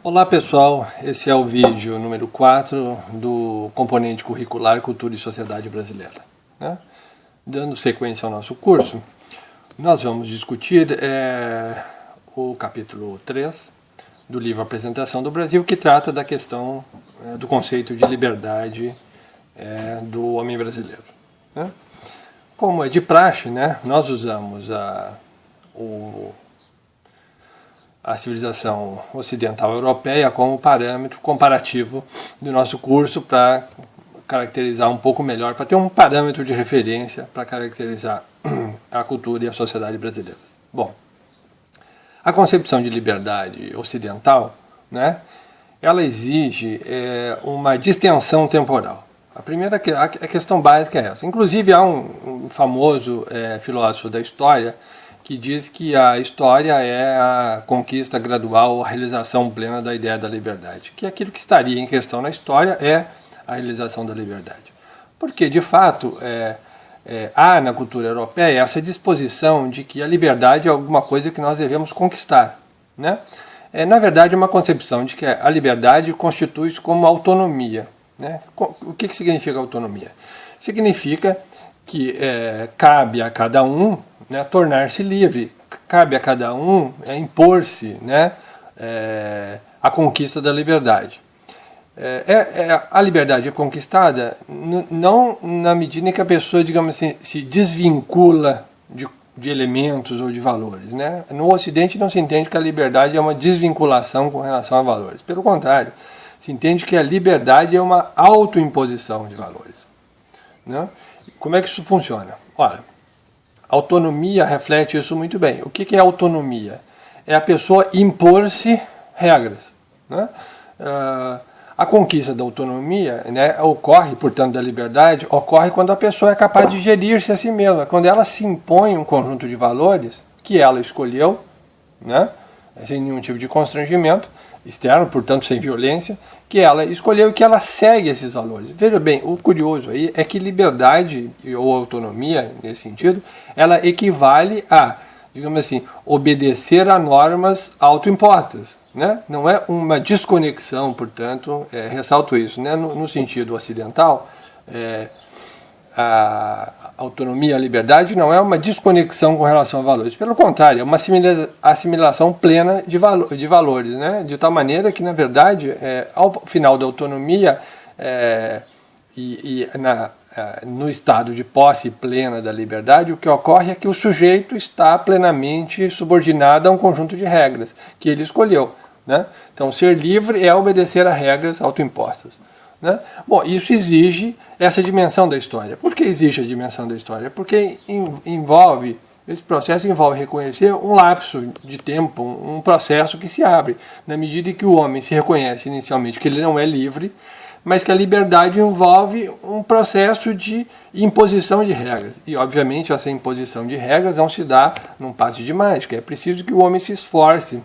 Olá pessoal, esse é o vídeo número 4 do componente curricular Cultura e Sociedade Brasileira. Dando sequência ao nosso curso, nós vamos discutir o capítulo 3 do livro Apresentação do Brasil, que trata da questão do conceito de liberdade do homem brasileiro. Como é de praxe, nós usamos a civilização ocidental europeia como parâmetro comparativo do nosso curso para caracterizar um pouco melhor, para ter um parâmetro de referência para caracterizar a cultura e a sociedade brasileira. Bom, a concepção de liberdade ocidental, ela exige uma distensão temporal. A primeira a questão básica é essa. Inclusive há um famoso filósofo da história que diz que a história é a conquista gradual, a realização plena da ideia da liberdade. Que aquilo que estaria em questão na história é a realização da liberdade. Porque, de fato, há na cultura europeia essa disposição de que a liberdade é alguma coisa que nós devemos conquistar. Na verdade, é uma concepção de que a liberdade constitui-se como autonomia. O que significa autonomia? Significa que cabe a cada um tornar-se livre, cabe a cada um impor-se a conquista da liberdade. A liberdade é conquistada não na medida em que a pessoa, digamos assim, se desvincula de elementos ou de valores. No Ocidente não se entende que a liberdade é uma desvinculação com relação a valores. Pelo contrário, se entende que a liberdade é uma autoimposição de valores. Como é que isso funciona? Olha, autonomia reflete isso muito bem. O que é autonomia? É a pessoa impor-se regras. A conquista da autonomia ocorre, portanto, da liberdade, ocorre quando a pessoa é capaz de gerir-se a si mesma, quando ela se impõe um conjunto de valores que ela escolheu, sem nenhum tipo de constrangimento externo, portanto, sem violência, que ela escolheu e que ela segue esses valores. Veja bem, o curioso aí é que liberdade ou autonomia, nesse sentido, ela equivale a, digamos assim, obedecer a normas autoimpostas. Não é uma desconexão, portanto, ressalto isso, no sentido ocidental, a autonomia, a liberdade não é uma desconexão com relação a valores. Pelo contrário, é uma assimilação plena de valores, de tal maneira que, na verdade, ao final da autonomia no estado de posse plena da liberdade, o que ocorre é que o sujeito está plenamente subordinado a um conjunto de regras que ele escolheu. Então, ser livre é obedecer a regras autoimpostas. Bom, isso exige essa dimensão da história. Por que exige a dimensão da história? Porque esse processo envolve reconhecer um lapso de tempo, um processo que se abre, na medida em que o homem se reconhece inicialmente que ele não é livre, mas que a liberdade envolve um processo de imposição de regras. E, obviamente, essa imposição de regras não se dá num passe de mágica. É preciso que o homem se esforce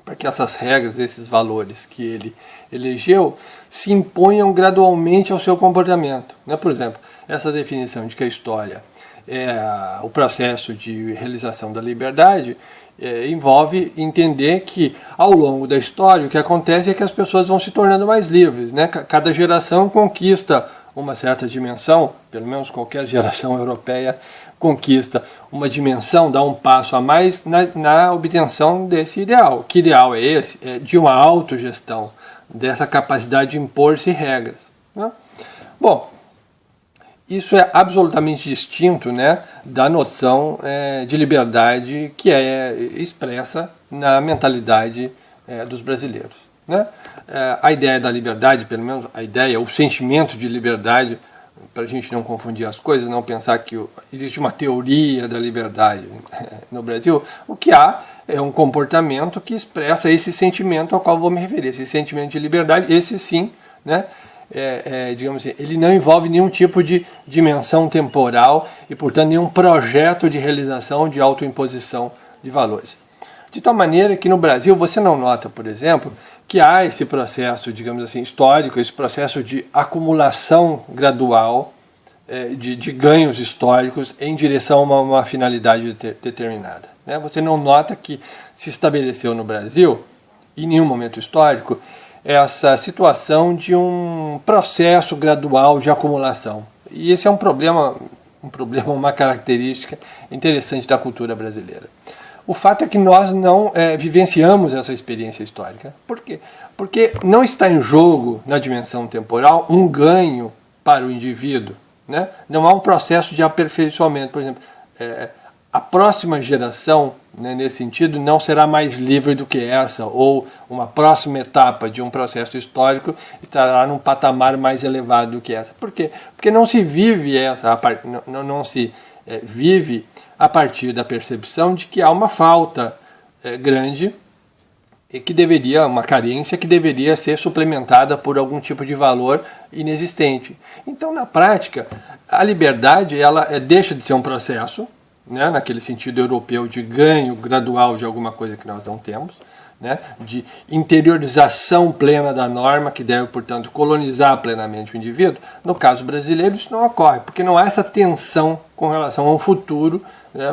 para que essas regras, esses valores que ele elegeu, se imponham gradualmente ao seu comportamento. Por exemplo, essa definição de que a história é o processo de realização da liberdade envolve entender que, ao longo da história, o que acontece é que as pessoas vão se tornando mais livres. Cada geração conquista uma certa dimensão, pelo menos qualquer geração europeia conquista uma dimensão, dá um passo a mais na obtenção desse ideal. Que ideal é esse? É de uma autogestão, dessa capacidade de impor-se regras. Bom, isso é absolutamente distinto da noção de liberdade que é expressa na mentalidade dos brasileiros. A ideia da liberdade, pelo menos a ideia, o sentimento de liberdade, para a gente não confundir as coisas, não pensar que existe uma teoria da liberdade no Brasil, o que há é um comportamento que expressa esse sentimento ao qual vou me referir, esse sentimento de liberdade, esse sim, digamos assim, ele não envolve nenhum tipo de dimensão temporal e, portanto, nenhum projeto de realização de autoimposição de valores. De tal maneira que no Brasil você não nota, por exemplo, que há esse processo, digamos assim, histórico, esse processo de acumulação gradual de ganhos históricos em direção a uma finalidade determinada. Você não nota que se estabeleceu no Brasil em nenhum momento histórico, essa situação de um processo gradual de acumulação. E esse é um problema, uma característica interessante da cultura brasileira. O fato é que nós não vivenciamos essa experiência histórica. Por quê? Porque não está em jogo, na dimensão temporal, um ganho para o indivíduo, né? Não há um processo de aperfeiçoamento. Por exemplo, a próxima geração, né, nesse sentido, não será mais livre do que essa, ou uma próxima etapa de um processo histórico estará num patamar mais elevado do que essa. Por quê? Porque não se vive não se vive a partir da percepção de que há uma falta grande e que uma carência que deveria ser suplementada por algum tipo de valor inexistente. Então, na prática, a liberdade ela deixa de ser um processo, né, naquele sentido europeu de ganho gradual de alguma coisa que nós não temos, né, de interiorização plena da norma, que deve, portanto, colonizar plenamente o indivíduo. No caso brasileiro, isso não ocorre, porque não há essa tensão com relação ao futuro, né,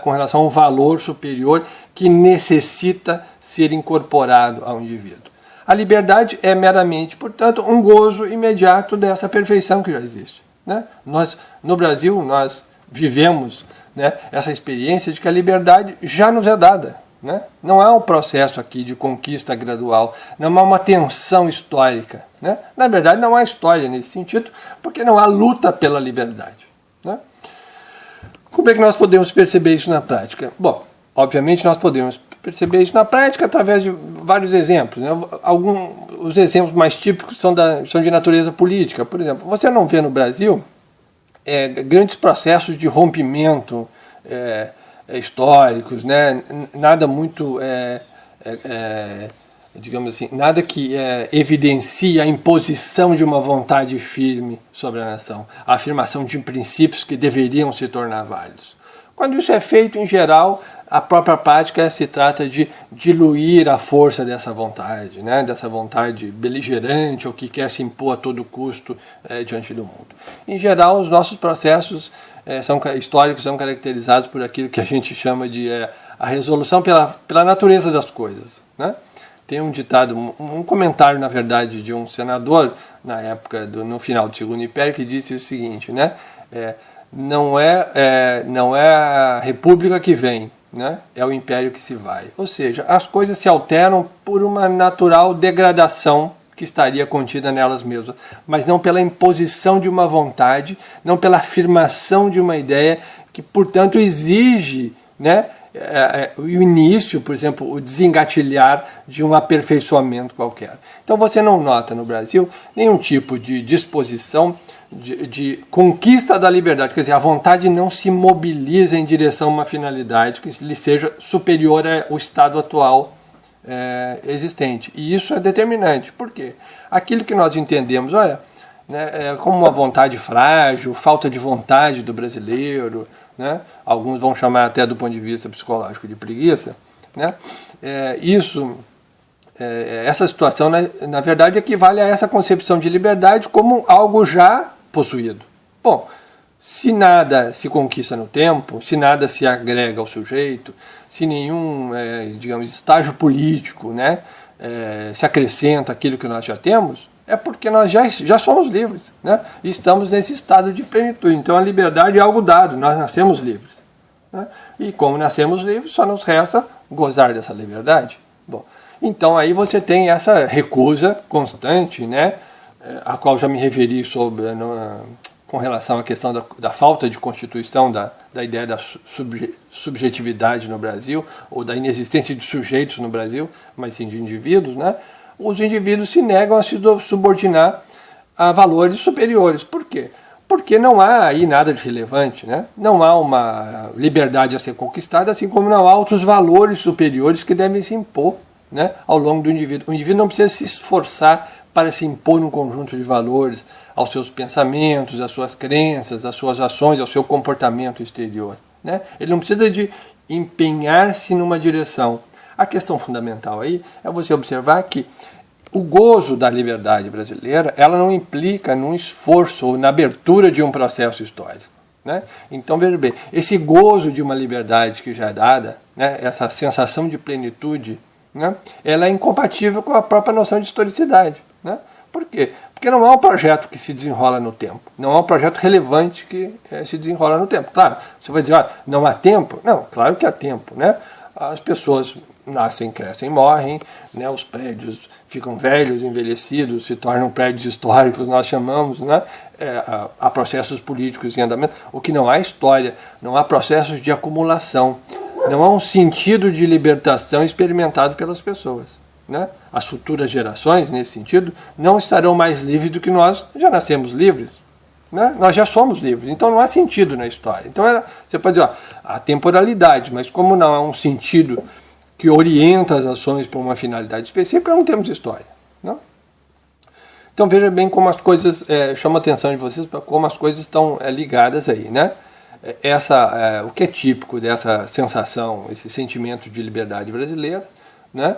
com relação a um valor superior que necessita ser incorporado ao indivíduo. A liberdade é meramente, portanto, um gozo imediato dessa perfeição que já existe, né? No Brasil, nós vivemos, né, essa experiência de que a liberdade já nos é dada, né? Não há um processo aqui de conquista gradual, não há uma tensão histórica, né? Na verdade, não há história nesse sentido, porque não há luta pela liberdade, né? Como é que nós podemos perceber isso na prática? Bom, obviamente nós podemos perceber isso na prática através de vários exemplos, né? Os exemplos mais típicos são de natureza política. Por exemplo, você não vê no Brasil grandes processos de rompimento históricos, né? Nada muito, digamos assim, nada que evidencie a imposição de uma vontade firme sobre a nação, a afirmação de princípios que deveriam se tornar válidos. Quando isso é feito, em geral, a própria prática se trata de diluir a força dessa vontade, né? Dessa vontade beligerante ou que quer se impor a todo custo diante do mundo. Em geral, os nossos processos históricos são caracterizados por aquilo que a gente chama de a resolução pela natureza das coisas, né? Tem um ditado, um comentário, na verdade, de um senador, na época, no final do Segundo Império, que disse o seguinte, né? Não é a república que vem, né? É o império que se vai. Ou seja, as coisas se alteram por uma natural degradação que estaria contida nelas mesmas, mas não pela imposição de uma vontade, não pela afirmação de uma ideia que, portanto, exige, né, o início, por exemplo, o desengatilhar de um aperfeiçoamento qualquer. Então você não nota no Brasil nenhum tipo de disposição de conquista da liberdade, quer dizer, a vontade não se mobiliza em direção a uma finalidade que lhe seja superior ao estado atual existente. E isso é determinante. Por quê? Aquilo que nós entendemos, como uma vontade frágil, falta de vontade do brasileiro, né? Alguns vão chamar até do ponto de vista psicológico de preguiça, né? Essa situação, na verdade, equivale a essa concepção de liberdade como algo já possuído. Bom, se nada se conquista no tempo, se nada se agrega ao sujeito, se nenhum, digamos, estágio político, né, se acrescenta aquilo que nós já temos, é porque nós já somos livres, né, e estamos nesse estado de plenitude. Então a liberdade é algo dado, nós nascemos livres, né, e como nascemos livres, só nos resta gozar dessa liberdade. Bom, então aí você tem essa recusa constante, né, a qual já me referi com relação à questão da falta de constituição, da ideia da subjetividade no Brasil, ou da inexistência de sujeitos no Brasil, mas sim de indivíduos, né? Os indivíduos se negam a se subordinar a valores superiores. Por quê? Porque não há aí nada de relevante, né? Não há uma liberdade a ser conquistada, assim como não há outros valores superiores que devem se impor, né, ao longo do indivíduo. O indivíduo não precisa se esforçar para se impor um conjunto de valores aos seus pensamentos, às suas crenças, às suas ações, ao seu comportamento exterior, né? Ele não precisa de empenhar-se numa direção. A questão fundamental aí é você observar que o gozo da liberdade brasileira, ela não implica num esforço ou na abertura de um processo histórico, né? Então, veja bem, esse gozo de uma liberdade que já é dada, né, essa sensação de plenitude né, ela é incompatível com a própria noção de historicidade. Né? Por quê? Porque não há um projeto que se desenrola no tempo. Não há um projeto relevante que se desenrola no tempo. Claro, você vai dizer, não há tempo? Não, claro que há tempo. Né? As pessoas nascem, crescem, morrem, né? Os prédios ficam velhos, envelhecidos, se tornam prédios históricos, nós chamamos, né? Há processos políticos em andamento. O que não há história, não há processos de acumulação, não há um sentido de libertação experimentado pelas pessoas. Né? As futuras gerações, nesse sentido, não estarão mais livres do que nós já nascemos livres. Né? Nós já somos livres, então não há sentido na história. Então você pode dizer, há temporalidade, mas como não há um sentido que orienta as ações para uma finalidade específica, não temos história. Não? Então veja bem como as coisas, chama a atenção de vocês para como as coisas estão ligadas aí. Né? O que é típico dessa sensação, esse sentimento de liberdade brasileira, né?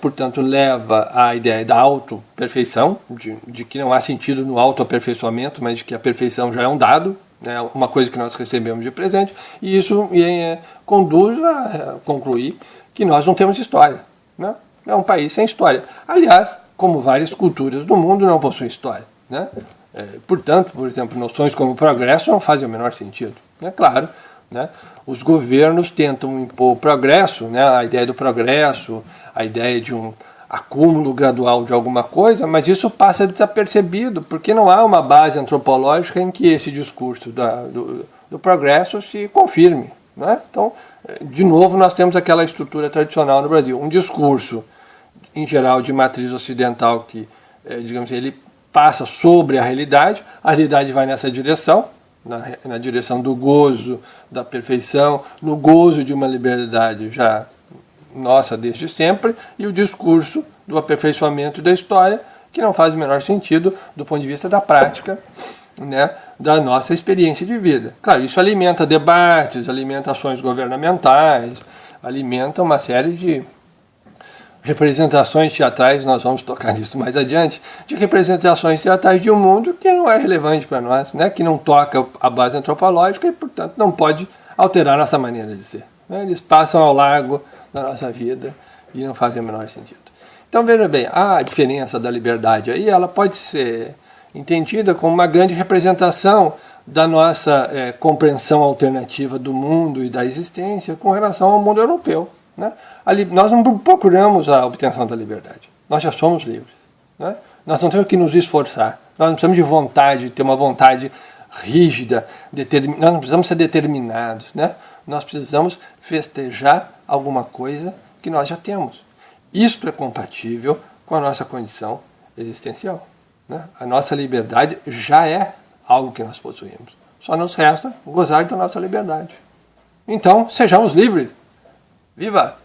Portanto, leva à ideia da autoperfeição, de que não há sentido no autoaperfeiçoamento, mas de que a perfeição já é um dado, né? Uma coisa que nós recebemos de presente, e isso conduz a concluir que nós não temos história. Né? É um país sem história. Aliás, como várias culturas do mundo não possuem história. Né? Portanto, por exemplo, noções como progresso não fazem o menor sentido. É claro, né? Os governos tentam impor o progresso, né? A ideia do progresso, a ideia de um acúmulo gradual de alguma coisa, mas isso passa desapercebido, porque não há uma base antropológica em que esse discurso do progresso se confirme. Né? Então, de novo, nós temos aquela estrutura tradicional no Brasil, um discurso, em geral, de matriz ocidental que, digamos assim, ele passa sobre a realidade vai nessa direção, na direção do gozo, da perfeição, no gozo de uma liberdade já nossa desde sempre, e o discurso do aperfeiçoamento da história, que não faz o menor sentido do ponto de vista da prática, né, da nossa experiência de vida. Claro, isso alimenta debates, alimenta ações governamentais, alimenta uma série de representações teatrais, nós vamos tocar nisso mais adiante, de representações teatrais de um mundo que não é relevante para nós, né, que não toca a base antropológica e, portanto, não pode alterar nossa maneira de ser. Né? Eles passam ao largo da nossa vida e não fazem o menor sentido. Então, veja bem, a diferença da liberdade aí, ela pode ser entendida como uma grande representação da nossa compreensão alternativa do mundo e da existência com relação ao mundo europeu. Né? Ali, nós não procuramos a obtenção da liberdade. Nós já somos livres. Né? Nós não temos que nos esforçar. Nós não precisamos de vontade, ter uma vontade rígida. Nós não precisamos ser determinados. Né? Nós precisamos festejar alguma coisa que nós já temos. Isto é compatível com a nossa condição existencial. Né? A nossa liberdade já é algo que nós possuímos. Só nos resta gozar da nossa liberdade. Então, sejamos livres. Viva!